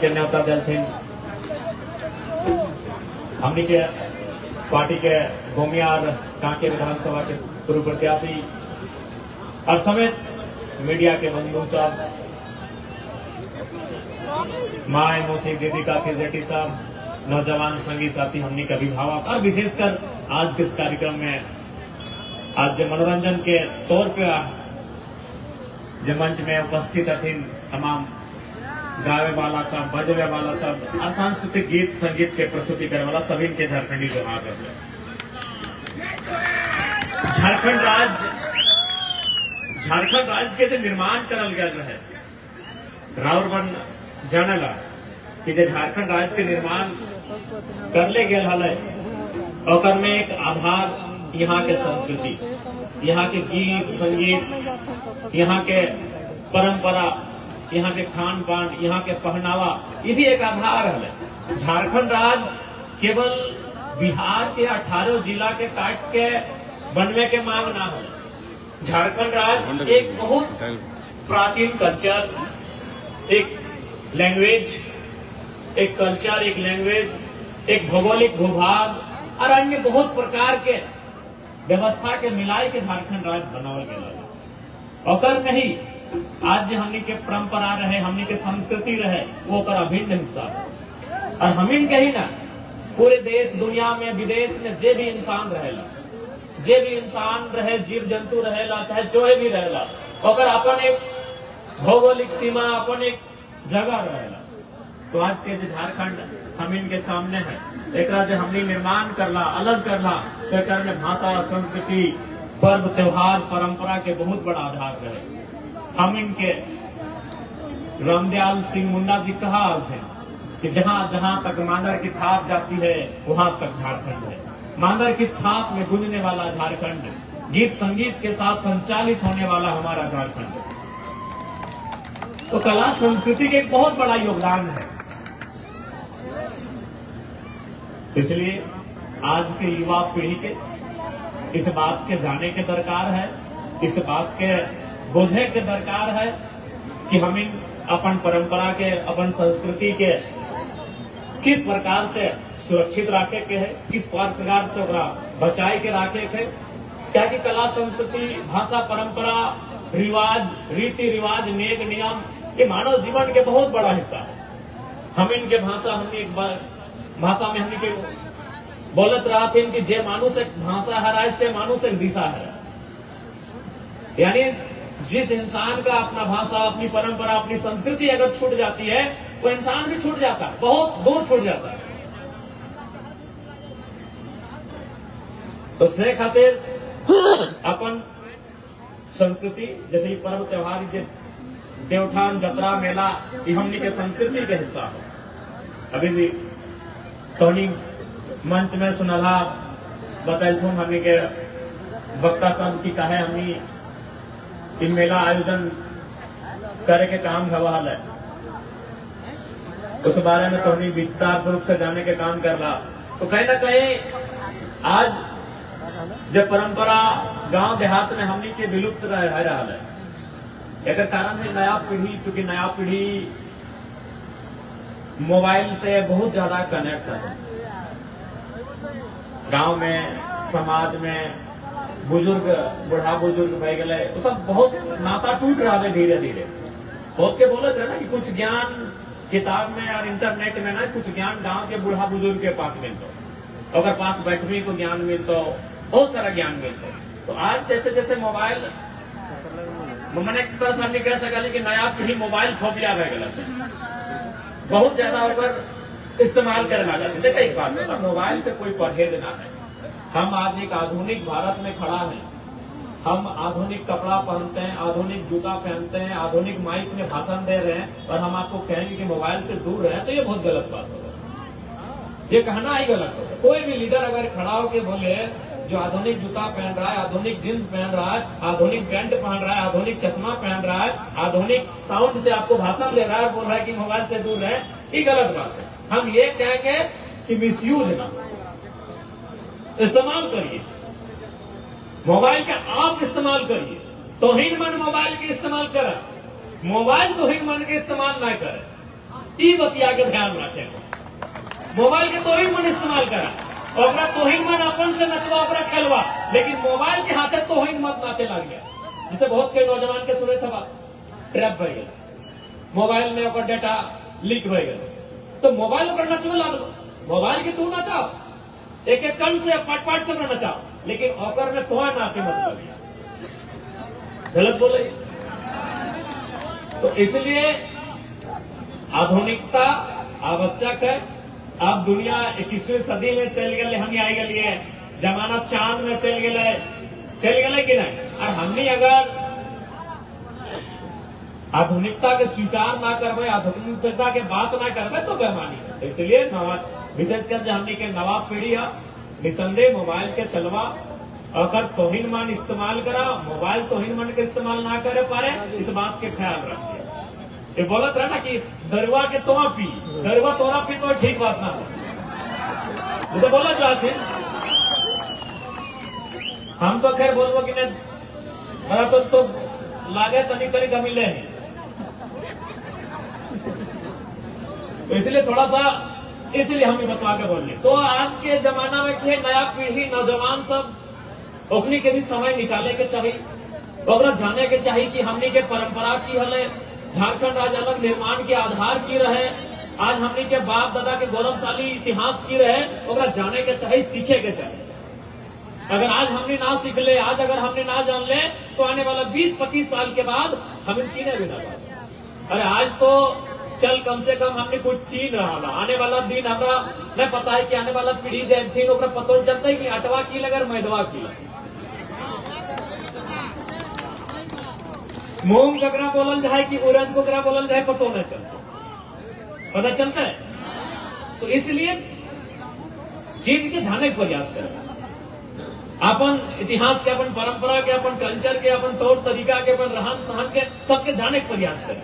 के न्योता दलथिन हमनी के पार्टी के गोमिया और कांके विधानसभा के पूर्व प्रत्याशी और समेत मीडिया के बंधु साहब, माए मौसी दीदी काकी जेठी साहब, नौजवान संगी साथी, हमनी के अभिभावक और विशेषकर आज के इस कार्यक्रम में आज जो मनोरंजन के तौर पे जो मंच में उपस्थित अथिन तमाम गावे वाला सब, बजवे वाला सब और सांस्कृतिक गीत संगीत के प्रस्तुति करने वाला सभी के झारखंडी जोहार है। झारखंड राज्य के जो निर्माण करल गया रहे राउर बन जानला कि जो झारखंड राज्य के निर्माण करले गए हल और में एक आधार यहाँ के संस्कृति, यहाँ के गीत संगीत, यहाँ के परंपरा, यहाँ के खान पान, यहाँ के पहनावा, ये भी एक आधार है। झारखंड राज्य केवल बिहार के 18 जिला के काट के बनने के मांग ना हो। झारखंड राज्य एक बहुत प्राचीन कल्चर, एक लैंग्वेज, एक कल्चर, एक लैंग्वेज, एक भौगोलिक भूभाग और अन्य बहुत प्रकार के व्यवस्था के मिलाई के झारखंड राज्य बनावल गया और नहीं आज हमनी के परंपरा रहे, हमनी के संस्कृति रहे, वो कर अभिन्न हिस्सा और हमिन के ही ना पूरे देश दुनिया में विदेश में जे भी इंसान रहेला, जे भी इंसान रहे, जीव जंतु रहेला, चाहे जो भी रहेला, ओकर अपन एक भौगोलिक सीमा, अपन एक जगह रहेला। तो आज के जो झारखंड हम इनके सामने है, एक जो हमने निर्माण करला, अलग करला, तो एक भाषा, संस्कृति, पर्व त्योहार, परंपरा के बहुत बड़ा आधार रहे। हम इनके रामदयाल सिंह मुंडा जी कहा थे कि जहां जहां तक मांदर की थाप जाती है वहां तक झारखंड है। मांदर की थाप में गूंजने वाला झारखंड, गीत संगीत के साथ संचालित होने वाला हमारा झारखंड। तो कला संस्कृति के एक बहुत बड़ा योगदान है। इसलिए आज के युवा पीढ़ी के इस बात के जाने के दरकार है, इस बात के बोझे के दरकार है कि हम इन अपन परंपरा के, अपन संस्कृति के किस प्रकार से सुरक्षित रखे के है, किस प्रकार से बचाए के रखे के। क्या कि कला संस्कृति, भाषा, परंपरा, रिवाज, रीति रिवाज, नेम नियम, ये मानव जीवन के बहुत बड़ा हिस्सा है। हम इनके भाषा, हमने एक बार भाषा में हमने के बोलत रहा थे कि जे मानुष एक भाषा है से मानुष एक दिशा है। यानी जिस इंसान का अपना भाषा, अपनी परंपरा, अपनी संस्कृति अगर छूट जाती है, वो इंसान भी छूट जाता है, बहुत दूर छूट जाता है। तो से खातिर अपन संस्कृति, जैसे पर्व त्योहार, देवठान, जतरा, मेला, ये हमनी के संस्कृति के हिस्सा है। अभी भी टोनी मंच में सुनला बताइथुन हमनी के वक्ता सब की कहे हमनी इन मेला आयोजन करे के काम हवाल है, उस बारे में तो विस्तार रूप से जाने के काम कर रहा। तो कहीं ना कहीं आज जब परंपरा गांव देहात में हमनी के विलुप्त रह रहा है, एक कारण है नया पीढ़ी, चूंकि नया पीढ़ी मोबाइल से बहुत ज्यादा कनेक्ट है। गांव में, समाज में बुजुर्ग, बूढ़ा बुजुर्ग बह गए, वो सब बहुत नाता टूट रहा है धीरे धीरे। बहुत के बोलते है ना कि कुछ ज्ञान किताब में और इंटरनेट में ना, कुछ ज्ञान गांव के बूढ़ा बुजुर्ग के पास मिलता, अगर पास बैठवी को ज्ञान मिलता, बहुत सारा ज्ञान मिलता। तो आज जैसे जैसे मोबाइल, मैंने एक तरह से हमने कह सका कि नया पीढ़ी मोबाइल फोबिया रह गया, बहुत ज्यादा अगर इस्तेमाल करने लगा। देखा एक बात, मोबाइल से कोई परहेज ना है। हम आज एक आधुनिक भारत में खड़ा है, हम आधुनिक कपड़ा पहनते हैं, आधुनिक जूता पहनते हैं, आधुनिक माइक में भाषण दे रहे हैं, और हम आपको कहेंगे कि मोबाइल से दूर रहे, तो ये बहुत गलत बात होगा। ये कहना ही गलत होगा। कोई भी लीडर अगर खड़ा होकर बोले जो आधुनिक जूता पहन रहा है, आधुनिक जींस पहन रहा है, आधुनिक पैंट पहन रहा है, आधुनिक चश्मा पहन रहा है, आधुनिक साउंड से आपको भाषण दे रहा है, बोल रहा है कि मोबाइल से दूर रहे, ये गलत बात है। हम ये कहेंगे कि मिसयूज ना, इस्तेमाल करिए मोबाइल का, आप इस्तेमाल करिए, तोहिन मन मोबाइल के इस्तेमाल करें, मोबाइल तोहिन मन के इस्तेमाल ना करे। ई बतिया के ध्यान रखे। मोबाइल के तो ही मन इस्तेमाल करा, और तो ही मन अपन से नचवा, ओकरा खेलवा, लेकिन मोबाइल के हाथे तो ही मत नाचे लग गया। जिसे बहुत के नौजवान के सुने था ट्रैप भर गया, मोबाइल में ओकर डेटा लीक हो गया, तो मोबाइल ओकर नचवे लागलो। मोबाइल के तू नचाओ, एक एक कण से पाट पाट से नचाओ, लेकिन ओकर में तो नाचे मत लगे, गलत बोले। तो इसलिए आधुनिकता आवश्यक है। अब दुनिया 21वीं सदी में चल गए, हम आई गए, जमाना चांद में चल गए कि नहीं। और हमने अगर आधुनिकता के स्वीकार ना करवे, आधुनिकता के बात ना करवे तो बेमानी है। तो इसलिए विशेषकर जो हमने के नवाब पीढ़ी है, निसंदेह मोबाइल के चलवा, अगर तोहिन मन इस्तेमाल करा, मोबाइल तोहिन मन के इस्तेमाल ना करे पारे, इस बात के ख्याल रखिए। ये बोलत रहा ना कि दरवा के तोड़ा पी, दरवा तोड़ा पी तो ठीक बात ना हो, जैसे बोला जाते हम तो खैर बोलबो कि नहीं तो लागे तनी तनी कमी ले। तो इसलिए थोड़ा सा, इसलिए हम बतवा के बोल रहे। तो आज के जमाना में क्या नया पीढ़ी नौजवान सब ओखनी के भी समय निकाले के चाहिए, ओकरा जाने के चाहिए कि हमनी के परंपरा की हले, झारखंड राज्य अलग निर्माण के आधार की रहे, आज हमनी के बाप दादा के गौरवशाली इतिहास की रहे, ओकरा जाने के चाहिए, सीखे के चाहिए। अगर आज हमने ना सीख ले, आज अगर हमने ना जान ले, तो आने वाला 20-25 साल के बाद हमें चीने भी ना पाए। अरे आज तो चल कम से कम हमने कुछ चीन रहा, आने वाला दिन हमरा नहीं पता है कि आने वाला पीढ़ी जैन ओकरा पतो चलता है कि अटवा की लगर मैदवा की मूंग ककरा बोलल जाए कि उड़द को ककरा बोलल जाए पतो न चलता, पता चलता है। तो इसलिए चीज के जाने का प्रयास करें, अपन इतिहास के, अपन परंपरा के, अपन कल्चर के, अपन तौर तरीका के, अपन रहन सहन के, सबके जाने का प्रयास करें।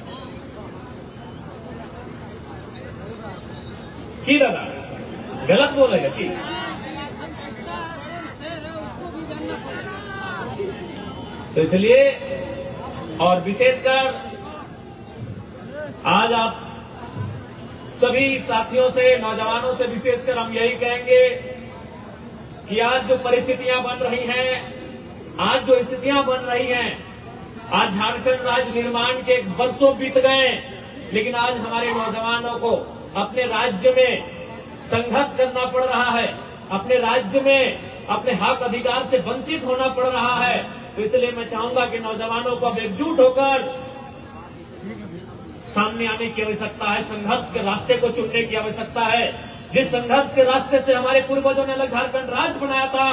की दादा गलत बोलेगा कि तो इसलिए, और विशेषकर आज आप सभी साथियों से, नौजवानों से विशेषकर हम यही कहेंगे कि आज जो परिस्थितियां बन रही हैं, आज जो स्थितियां बन रही हैं, आज झारखंड राज्य निर्माण के वर्षों बीत गए, लेकिन आज हमारे नौजवानों को अपने राज्य में संघर्ष करना पड़ रहा है, अपने राज्य में अपने हक अधिकार से वंचित होना पड़ रहा है। तो इसलिए मैं चाहूंगा कि नौजवानों को अब एकजुट होकर सामने आने की आवश्यकता है, संघर्ष के रास्ते को चुनने की आवश्यकता है। जिस संघर्ष के रास्ते से हमारे पूर्वजों ने अलग झारखंड राज्य बनाया था,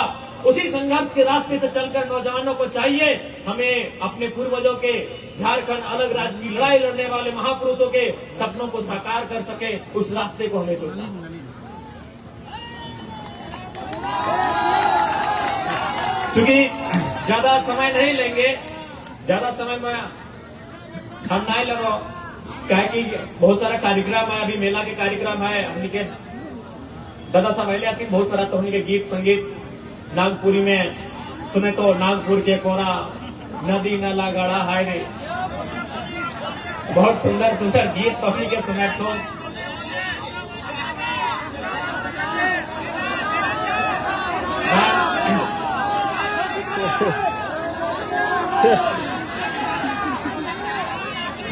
उसी संघर्ष के रास्ते से चलकर नौजवानों को चाहिए हमें अपने पूर्वजों के झारखंड अलग राज्य की लड़ाई लड़ने वाले महापुरुषों के सपनों को साकार कर सके, उस रास्ते को हमें चुनना। क्योंकि ज्यादा समय नहीं लेंगे, ज्यादा समय में हम नहीं लगो, क्या कि बहुत सारा कार्यक्रम है, अभी मेला के कार्यक्रम है, हमने के दादा साहब पहले आती बहुत सारा, तो हमने के गीत संगीत नागपुरी में सुने तो नागपुर के कोरा नदी नाला गड़ा है नहीं, बहुत सुंदर सुंदर गीत तो हमने के सुने तो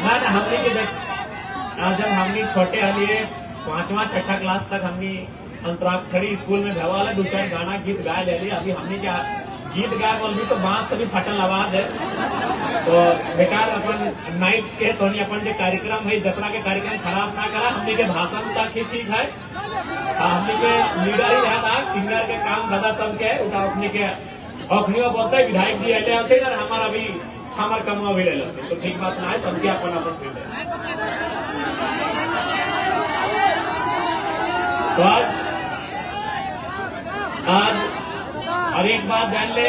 ना हमने के जब हमने छोटे हलिए 5वां 6ठा क्लास तक हमने अंतराक्षरी स्कूल में भवा वाला 2-4 गाना गीत गाए ले लिया। अभी हमने क्या गीत गाए बोल भी तो बांस से भी फटल आवाज है, तो बेकार अपन नाइट के तो अपन जो कार्यक्रम है, जतरा के कार्यक्रम खराब ना करा। हमने के भाषण तक ही ठीक है, हमने के लीडर ही है, सिंगर के काम दादा सब के उठा अपने के अखनियों बोलते है विधायक जी ऐसे आते हैं, हमारा भी हमार कमुआ भी ले लेते, तो ठीक बात ना है, सबके अपन अपन फील्ड है। तो आज और एक बात जान ले,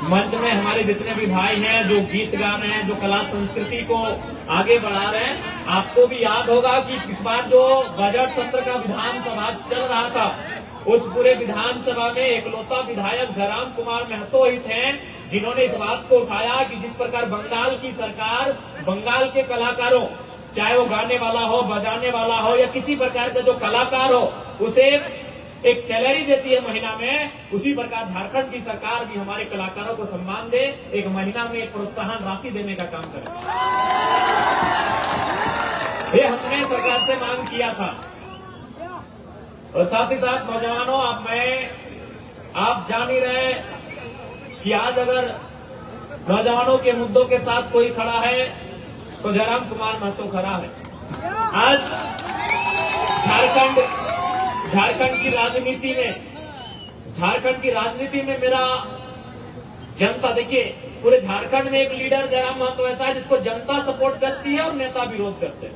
मंच में हमारे जितने भी भाई हैं जो गीत गा रहे हैं, जो कला संस्कृति को आगे बढ़ा रहे हैं, आपको भी याद होगा कि इस बार जो बजट सत्र का विधानसभा चल रहा था, उस पूरे विधानसभा में एकलौता विधायक जयराम कुमार महतो ही थे जिन्होंने इस बात को उठाया कि जिस प्रकार बंगाल की सरकार बंगाल के कलाकारों, चाहे वो गाने वाला हो, बजाने वाला हो या किसी प्रकार का जो कलाकार हो, उसे एक सैलरी देती है महीना में, उसी प्रकार झारखंड की सरकार भी हमारे कलाकारों को सम्मान दे, एक महीना में एक प्रोत्साहन राशि देने का काम करे। ये हमने सरकार से मांग किया था। और साथ ही साथ नौजवानों, आप जान ही रहे कि आज अगर नौजवानों के मुद्दों के साथ कोई खड़ा है तो जयराम कुमार महतो खड़ा है। आज झारखंड की राजनीति में मेरा जनता, देखिए पूरे झारखंड में एक लीडर जयराम महतो ऐसा है जिसको जनता सपोर्ट करती है और नेता विरोध करते हैं।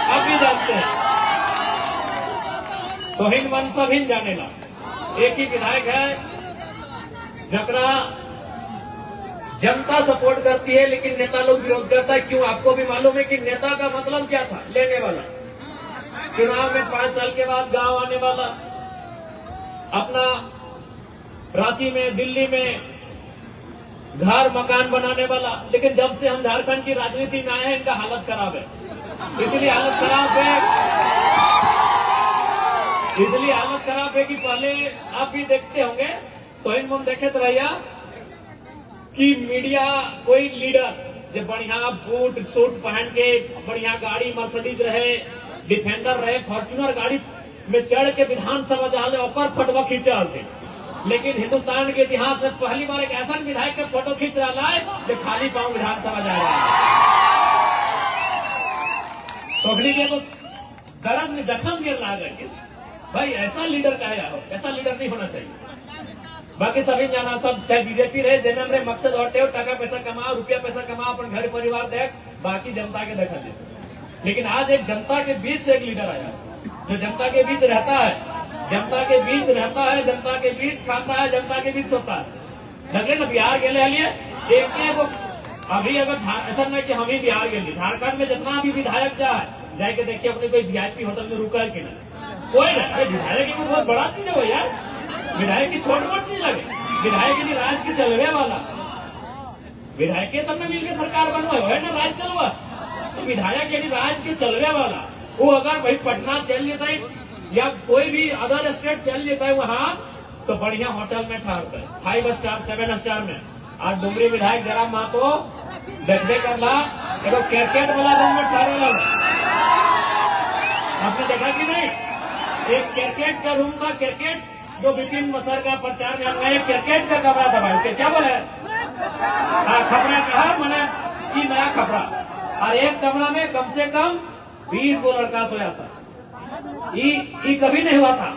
आप भी जानते हैं, तो हिंद मन सब हिंद जानेला। एक ही विधायक है जकरा जनता सपोर्ट करती है लेकिन नेता लोग विरोध करता है। क्यों? आपको भी मालूम है कि नेता का मतलब क्या था? लेने वाला, चुनाव में 5 साल के बाद गांव आने वाला, अपना रांची में, दिल्ली में घर मकान बनाने वाला। लेकिन जब से हम झारखंड की राजनीति में आए हैं, इनका हालत खराब है। इसलिए हालत खराब है कि पहले आप भी देखते होंगे, तो इन हम देखे तो भैया कि मीडिया कोई लीडर जब बढ़िया बूट सूट पहन के बढ़िया गाड़ी मर्सिडीज रहे, डिफेंडर रहे, फॉर्च्यूनर गाड़ी में चढ़ के विधानसभा जाले और फोटो खींचा थे। लेकिन हिंदुस्तान के इतिहास में पहली बार एक ऐसा विधायक का फोटो खींच रहा है जो खाली पांव विधानसभा जा रहा है। तो अगली के तो दर्द में जख्म गिर रहा है। भाई ऐसा लीडर का है, ऐसा लीडर नहीं होना चाहिए। बाकी सभी जाना, सब चाहे बीजेपी रहे, जेने हमरे मकसद होते हो टका पैसा कमाओ, रुपया पैसा कमाओ, अपन घर परिवार देख, बाकी जनता के देखा दे। लेकिन आज एक जनता के बीच से एक लीडर आया जो जनता के बीच रहता है, जनता के बीच खाता है, जनता के बीच सोता है। लगे ना बिहार के लिए एक अभी अगर ऐसा नहीं कि हम ही बिहार के लिए, झारखंड में जितना भी विधायक जाए के देखिए अपने कोई वीआईपी होटल में रुका है कि ना, कोई ना। विधायक की बहुत बड़ा चीज है वो यार, विधायक की छोट मोट चीज लगे, विधायक की राज की चलवे वाला, विधायक के सब में मिलकर सरकार बनवा है ना, राज चलवा। तो विधायक यदि राज के चलवे वाला, वो अगर भाई पटना चल लेता है या कोई भी अदर स्टेट चल लेता है वहां, तो बढ़िया होटल में ठहरता है, 5 स्टार 7 स्टार में। आज डुमरी विधायक जयराम महतो देखते करला एगो क्रिकेट वाला रूम में ठहरे वाला, आपने देखा कि नहीं? एक क्रिकेट का रूम था, क्रिकेट जो विपिन मसर का प्रचार में हमने एक क्रिकेट का कमरा था भाई, क्या बोले खपरा कहा मैंने कि नया खपरा, और एक कमरा में कम से कम 20 गो लड़का सोया था। ये कभी नहीं हुआ था,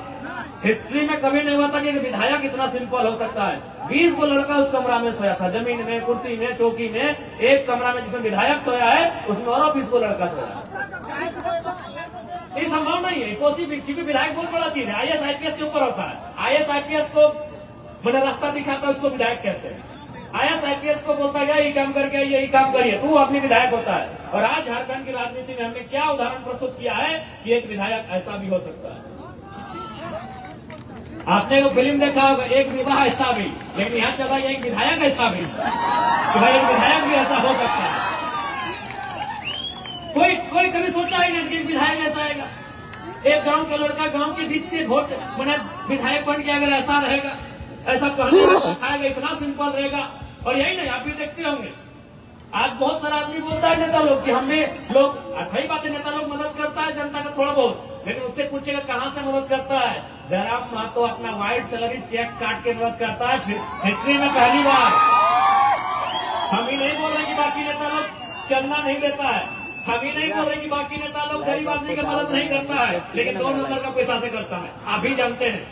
हिस्ट्री में कभी नहीं हुआ था कि विधायक इतना सिंपल हो सकता है। 20 गो लड़का उस कमरा में सोया था, जमीन में, कुर्सी में, चौकी में। एक कमरा में जिसमें विधायक सोया है उसमें और 20 गो लड़का सोया। ये संभव नहीं है, पॉसिबल, क्योंकि विधायक बहुत बड़ा चीज है, आईएएस आईपीएस से ऊपर होता है। आईएएस आईपीएस को मैंने रास्ता दिखाता है, उसको विधायक कहते हैं। आईएएस आईपीएस को बोलता है यही काम करके यही काम करिए, तू अपनी विधायक होता है। और आज झारखंड की राजनीति में हमने क्या उदाहरण प्रस्तुत किया है कि एक विधायक ऐसा भी हो सकता है। आपने वो फिल्म देखा होगा, एक विवाह ऐसा भी, लेकिन यहाँ चला गया एक विधायक ऐसा भी, कि भाई एक विधायक भी ऐसा हो सकता है। कोई कभी सोचा ही नहीं कि विधायक ऐसा आएगा। एक गांव का लड़का गांव के बीच से वोट मैंने विधायक बन के अगर ऐसा रहेगा, ऐसा कहने सिखाएगा, इतना सिंपल रहेगा। और यही नहीं, आप भी देखते होंगे आज बहुत सारा आदमी बोलता है नेता लोग कि हमें लोग, सही बात है, नेता लोग मदद करता है जनता का थोड़ा बहुत, लेकिन उससे पूछेगा कहां से मदद करता है। जयराम महतो अपना वाइट सैलरी चेक काट के मदद करता है, फिर हिस्ट्री में पहली बार। हम ही नहीं बोल रहे कि बाकी नेता लोग चलना नहीं देता है, हम ही नहीं बोल रहे कि बाकी नेता लोग गरीब आदमी की मदद नहीं करता है, लेकिन 2 नंबर का पैसा से करता है, आप भी जानते हैं।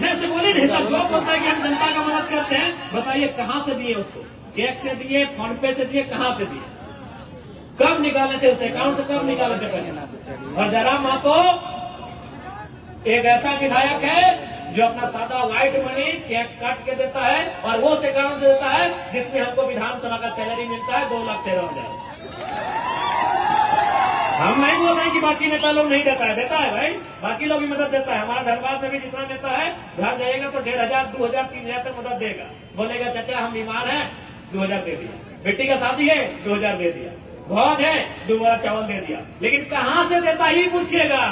नहीं बोले नहीं सर, जो बोलता है कि हम जनता का मदद करते हैं, बताइए कहां से दिए उसको? चेक से दिए, फोन पे से दिए, कहां से दिए? कब निकाले थे उसे अकाउंट से, कब निकाले थे पैसे? और जयराम महतो एक ऐसा विधायक है जो अपना सादा व्हाइट मनी चेक काट के देता है, और वो से अकाउंट से देता है जिसमें हमको विधानसभा का सैलरी मिलता है 2,13,000। हम नहीं बोल रहे कि बाकी नेता लोग नहीं देता है भाई, बाकी लोग भी मदद देता है। हमारा धनबाद में भी जितना नेता है घर जाएगा तो 1500, 2000, 3000 तक मदद देगा। बोलेगा चाचा हम बीमार हैं, 2000 दे दिया, बेटी का शादी है 2000 दे दिया, भौज है 2 बोरा चावल दे दिया। लेकिन कहाँ से देता ही पूछिएगा,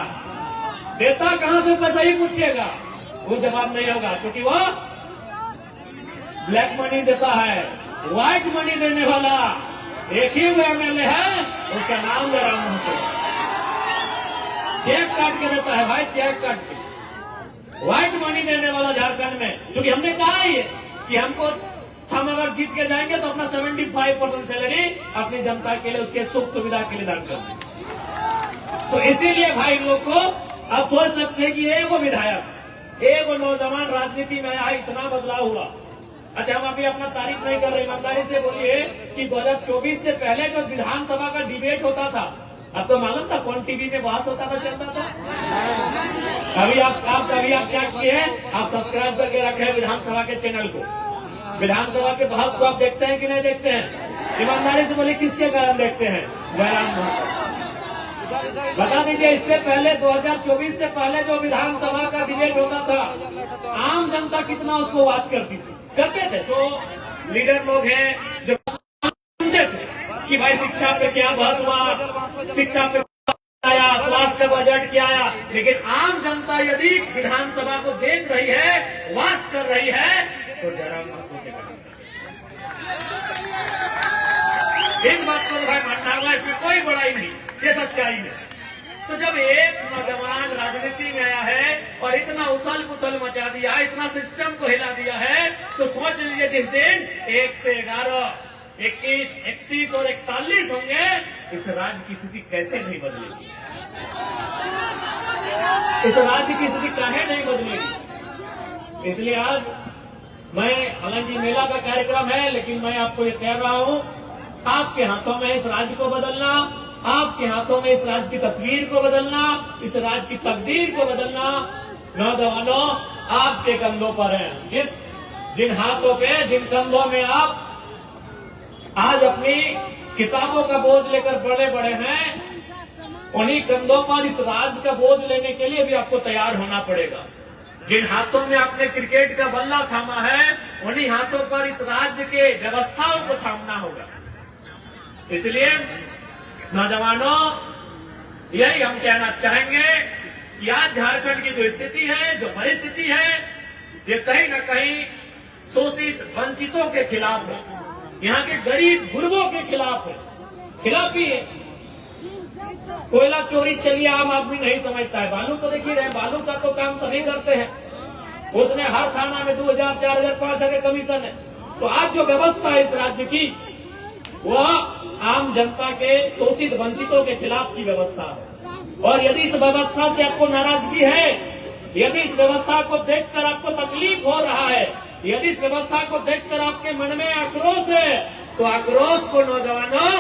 देता कहाँ से पैसा ही पूछिएगा, वो जवाब नहीं होगा, क्योंकि वो ब्लैक मनी देता है। व्हाइट मनी देने वाला एक ही एमएलए है, उसका नाम जरा महतो, चेक काट के देता है भाई, चेक काट के। व्हाइट मनी देने वाला झारखंड में, क्योंकि हमने कहा है कि हम अगर जीत के जाएंगे तो अपना 75% सैलरी अपनी जनता के लिए, उसके सुख सुविधा के लिए दान करेंगे। तो इसीलिए भाई लोग को अब सोच सकते हैं कि एक विधायक, एक नौजवान राजनीति में आया, इतना बदलाव हुआ। अच्छा, हम अभी अपना तारीफ नहीं कर रहे, ईमानदारी से बोलिए कि 2024 से पहले जो विधानसभा का डिबेट होता था, आपको मालूम था कौन टीवी में बहस होता था, चलता था? अभी आप क्या किए हैं, आप सब्सक्राइब करके रखे हैं विधानसभा के चैनल को। विधानसभा के बहस को आप देखते हैं कि नहीं देखते हैं? ईमानदारी से बोलिए किसके कारण देखते हैं? जयराम महतो। बता दीजिए, इससे पहले 2024 से पहले जो विधानसभा का डिबेट होता था, आम जनता कितना उसको वॉच करती थी, करते थे। जो लीडर लोग हैं जो सुनते थे कि भाई शिक्षा पे क्या बहस हुआ, शिक्षा पे आया, स्वास्थ्य का बजट क्या आया, लेकिन आम जनता यदि विधानसभा को देख रही है, वॉच कर रही है, तो जयराम महतो के कारण। इस बात को भाई मानना होगा, इसमें कोई बड़ाई नहीं, ये सच्चाई है। तो जब एक नौजवान राजनीति में आया है और इतना उथल पुथल मचा दिया है, इतना सिस्टम को हिला दिया है, तो सोच लीजिए जिस दिन 1 से 11, 21, 31 और 41 होंगे, इस राज्य की स्थिति कैसे नहीं बदलेगी? इस राज्य की स्थिति काहे नहीं बदलेगी? इसलिए आज मैं, हालांकि मेला का कार्यक्रम है, लेकिन मैं आपको ये कह रहा हूं, आपके हाथों में इस राज्य को बदलना, आपके हाथों में इस राज्य की तस्वीर को बदलना, इस राज्य की तकदीर को बदलना, नौजवानों आपके कंधों पर है। जिन हाथों पे, जिन कंधों में आप आज अपनी किताबों का बोझ लेकर बड़े हैं, उन्हीं कंधों पर इस राज्य का बोझ लेने के लिए भी आपको तैयार होना पड़ेगा। जिन हाथों में आपने क्रिकेट का बल्ला थामा है, उन्हीं हाथों पर इस राज्य के व्यवस्थाओं को थामना होगा। इसलिए नौजवानों, यही हम कहना चाहेंगे कि आज झारखंड की जो स्थिति है, जो परिस्थिति है, ये कहीं न कहीं शोषित वंचितों के खिलाफ है, यहाँ के गरीब गुरबों के खिलाफ है, खिलाफ ही है। कोयला चोरी चलिए आम आदमी नहीं समझता है, बालू तो देखिए रहे, बालू का तो काम सभी करते हैं, उसने हर थाना में 2000, 4000, 5000 के कमीशन है। तो आज जो व्यवस्था है इस राज्य की, वह आम जनता के शोषित वंचितों के खिलाफ की व्यवस्था है। और यदि इस व्यवस्था से आपको नाराजगी है, यदि इस व्यवस्था को देखकर आपको तकलीफ हो रहा है, यदि इस व्यवस्था को देखकर आपके मन में आक्रोश है, तो आक्रोश को नौजवानों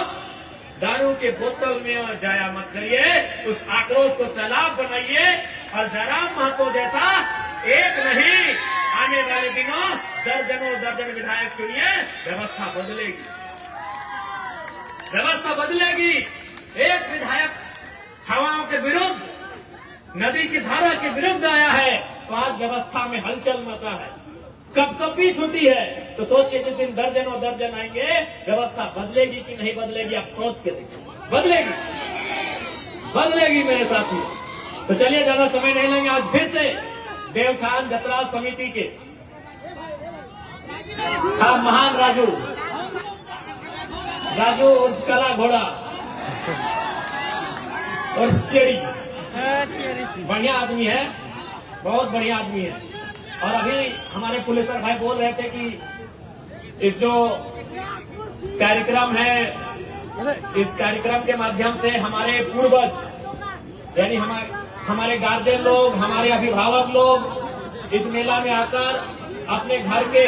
दारू के बोतल में और जाया मत करिए, उस आक्रोश को सैलाब बनाइए और जयराम महतो जैसा एक नहीं, आने वाले दिनों दर्जनों दर्जन विधायक चुनिए, व्यवस्था बदलेगी, व्यवस्था बदलेगी। एक विधायक हवाओं के विरुद्ध, नदी की धारा के विरुद्ध आया है, तो आज व्यवस्था में हलचल मचा है, कपकपी छुटी है। तो सोचिए जिस दिन दर्जनों दर्जन आएंगे, व्यवस्था बदलेगी कि नहीं बदलेगी? आप सोच के देखिए, बदलेगी, बदलेगी मेरे साथी। तो चलिए ज्यादा समय नहीं लेंगे, आज फिर से देवखान जतरा समिति के महान राजू और कला घोड़ा और चेरी, बढ़िया आदमी है, बहुत बढ़िया आदमी है। और अभी हमारे पुलिसर भाई बोल रहे थे कि इस जो कार्यक्रम है, इस कार्यक्रम के माध्यम से हमारे पूर्वज, यानी हमारे गार्जियन लोग, हमारे अभिभावक लोग इस मेला में आकर अपने घर के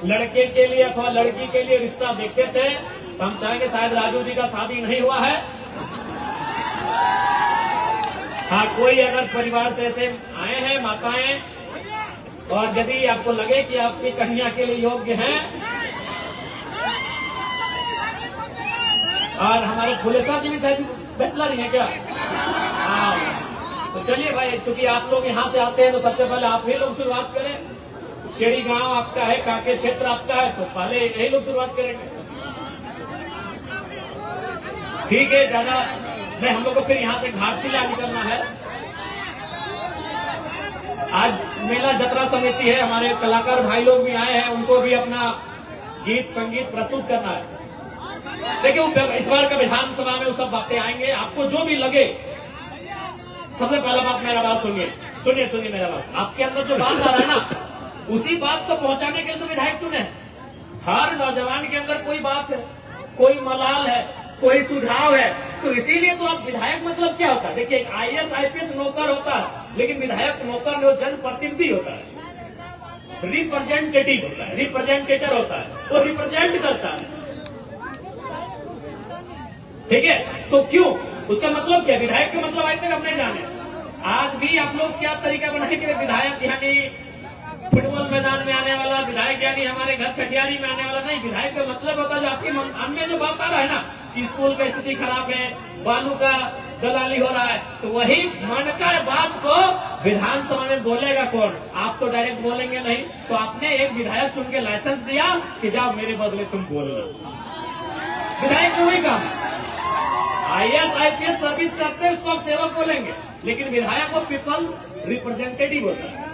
लड़के के लिए अथवा लड़की के लिए रिश्ता देखते थे। तो हम चाहेंगे, शायद राजू जी का शादी नहीं हुआ है, हाँ, कोई अगर परिवार से ऐसे आए हैं माताएं, और यदि आपको लगे कि आपकी कन्या के लिए योग्य हैं, और हमारे फुलेसर जी भी शायद बैचलर ही है क्या? हाँ, तो चलिए भाई, चूंकि आप लोग यहाँ से आते हैं तो सबसे पहले आप ही लोग शुरुआत करें। चेड़ी गांव आपका है, कांके क्षेत्र आपका है, तो पहले यही लोग शुरुआत करेंगे। ठीक है, ज्यादा नहीं, हम लोग को फिर यहाँ से घाटशिला निकलना है। आज मेला जत्रा समिति है, हमारे कलाकार भाई लोग भी आए हैं, उनको भी अपना गीत संगीत प्रस्तुत करना है। देखिए इस बार का विधानसभा में वो सब बातें आएंगे, आपको जो भी लगे। सबसे पहला बात, मेरा बात सुनिए, सुनिए सुनिए मेरा बात। आपके अंदर जो बात आ रहा है ना, उसी बात को पहुंचाने के लिए तो विधायक चुने। हर नौजवान के अंदर कोई बात है, कोई मलाल है, कोई सुझाव है, तो इसीलिए तो आप विधायक मतलब क्या होता है? देखिए IAS IPS नौकर होता है, लेकिन विधायक नौकर में जनप्रतिनिधि होता है, रिप्रेजेंटेटिव होता है, रिप्रेजेंटेटर होता है, वो रिप्रेजेंट करता है। ठीक है, तो क्यों, उसका मतलब क्या? विधायक का मतलब आज तक हम नहीं जाने। आज भी आप लोग क्या तरीका बनाएंगे? विधायक यानी फुटबॉल मैदान में आने वाला, विधायक यानी हमारे घर छठियारी में आने वाला नहीं। विधायक का मतलब होता है जो आपके मन में जो बात आ रहा है ना, कि स्कूल का स्थिति खराब है, बालू का दलाली हो रहा है, तो वही मन का बात को विधानसभा में बोलेगा कौन? आप तो डायरेक्ट बोलेंगे नहीं, तो आपने एक विधायक चुन के लाइसेंस दिया कि जाओ मेरे बदले तुम बोलना। विधायक को वही काम, IAS IPS सर्विस करते हैं, उसको आप सेवक बोलेंगे, लेकिन विधायक वो पीपल रिप्रेजेंटेटिव होता है,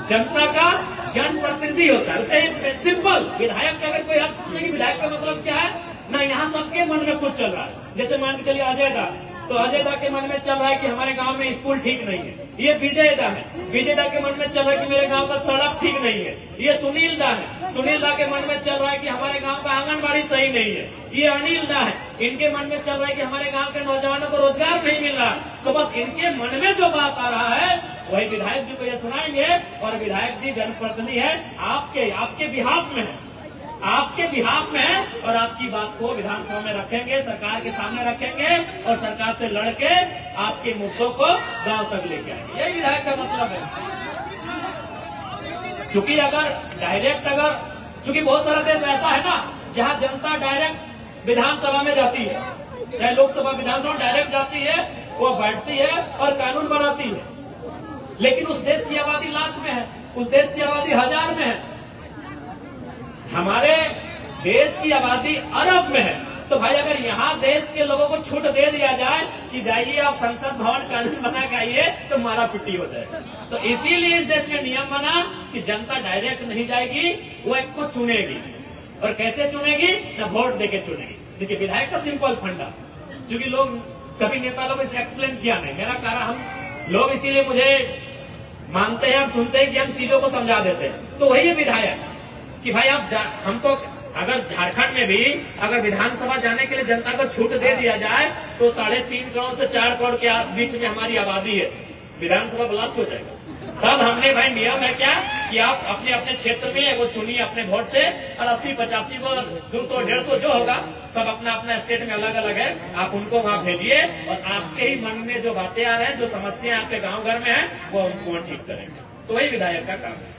जनता का जनप्रतिनिधि होता है। उसका एक सिंपल विधायक का अगर कोई आप पूछेगी विधायक का मतलब क्या है ना, यहाँ सबके मन में कुछ चल रहा है। जैसे मान के चलिए अजय दा, तो अजय दा के मन में चल रहा है कि हमारे गांव में स्कूल ठीक नहीं है। ये विजय दा है, विजय दा के मन में चल रहा है कि मेरे गांव का सड़क ठीक नहीं है। ये सुनील दा है, सुनील दा के मन में चल रहा है कि हमारे गांव का आंगनबाड़ी सही नहीं है। ये अनिल दा है, इनके मन में चल रहा है कि हमारे गांव के नौजवानों को रोजगार नहीं मिल रहा। तो बस इनके मन में जो बात आ रहा है वही विधायक जी को ये सुनाएंगे, और विधायक जी जनप्रतिनिधि है, आपके बिहाफ में है, आपके बिहाफ में है, और आपकी बात को विधानसभा में रखेंगे, सरकार के सामने रखेंगे, और सरकार से लड़के आपके मुद्दों को गांव तक लेके आएंगे। यही विधायक का मतलब है। चूंकि बहुत सारा देश ऐसा है ना जहां जनता डायरेक्ट विधानसभा में जाती है, चाहे लोकसभा विधानसभा डायरेक्ट जाती है, वो बैठती है और कानून बनाती है। लेकिन उस देश की आबादी लाख में है, उस देश की आबादी 1000 में है, हमारे देश की आबादी अरब में है। तो भाई अगर यहाँ देश के लोगों को छूट दे दिया जाए कि जाइए आप संसद भवन कानून बना के आइए, तो मारा पिटी हो जाएगा। तो इसीलिए इस देश में नियम बना कि जनता डायरेक्ट नहीं जाएगी, वो एक को चुनेगी। और कैसे चुनेगी? ना वोट देके चुनेगी। देखिए विधायक का सिंपल फंडा, चूंकि लोग कभी नेता लोग इसे एक्सप्लेन किया नहीं, मेरा कारण हम लोग इसीलिए मुझे मानते हैं और सुनते हैं कि हम चीजों को समझा देते हैं। तो वही है विधायक कि भाई आप हम तो अगर झारखंड में भी अगर विधानसभा जाने के लिए जनता को छूट दे दिया जाए तो 3.5 करोड़ से 4 करोड़ के बीच में हमारी आबादी है, विधानसभा ब्लास्ट हो जाएगा। तब हमने भाई नियम है क्या कि आप अपने अपने क्षेत्र में वो चुनिए अपने वोट से, और 80-85 को 200-150 जो होगा सब अपना अपना स्टेट में अलग अलग है, आप उनको वहां भेजिए, और आपके ही मन में जो बातें आ रहे हैं, जो समस्या आपके गाँव घर में है, वो उसको ठीक करेंगे। तो वही विधायक का काम है।